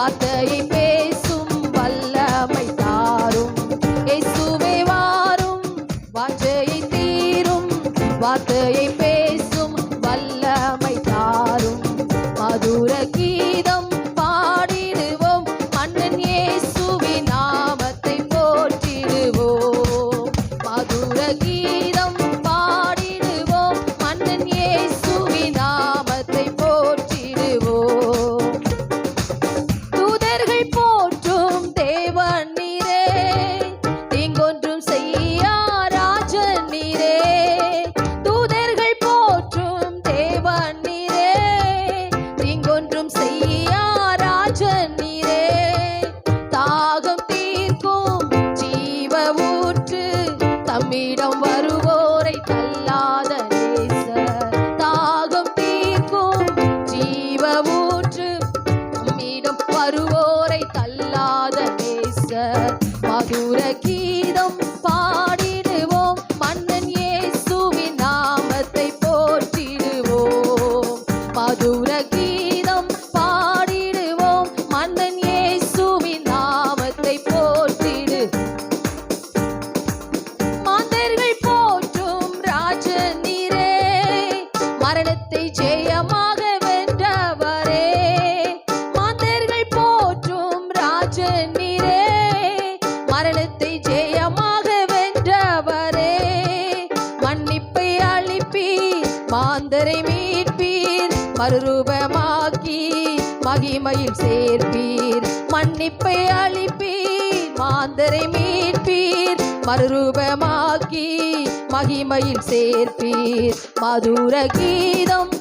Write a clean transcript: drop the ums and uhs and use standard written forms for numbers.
வார்த்தையை பேசும் வல்லமை தாரும். இயேசுவே வாரும், வாஞ்சையை தீரும், வார்த்தையை பேசும் வல்லமை தாரும். மதுர கீதம் பாடிடுவோம், மன்னன் இயேசுவின் நாமத்தை போற்றிடுவோம். மதுர கீதம் பாடிடுவோம், மன்னன் இயேசுவின் நாமத்தை போற்றிடுவோம். தூதர்கள் போற்றும் தேவன் நீரே, தீங்கொன்றும் செய்யா ராஜன் நீரே. தூதர்கள் போற்றும் தேவன் நீரே, தீங்கொன்றும் செய்யா ராஜன் நீரே. தாகம் தீர்க்கும் ஜீவ ஊற்று, தம்மிடம் வருவோரை தள்ளாத நேசர். தாகம் தீர்க்கும் ஜீவ ஊற்று, தம்மிடம் வருவோரை தள்ளாத நேசர். மதுர கீதம் பாடிடுவோம், மன்னன் இயேசுவின் நாமத்தை போற்றிடுவோம். மதுர கீதம் பாடிடுவோம், மன்னன் இயேசுவின் நாமத்தை போற்றிடு. மாந்தர்கள் போற்றும் ராஜன் நீரே, மரணத்தை ஜெயமாக வென்றவரே. மாந்தர்கள் போற்றும் ராஜன் நீரே, மரணத்தை ஜெயமாக வென்றவரே. மன்னிப்பை அளிப்பீர், மாந்தரை மீட்பீர், மறுரூபமாக்கி மகிமையில் சேர்ப்பீர். மன்னிப்பை அளிப்பீர், மாந்தரை மீட்பீர், மறுரூபமாக்கி மகிமையில் சேர்ப்பீர். மதுர கீதம்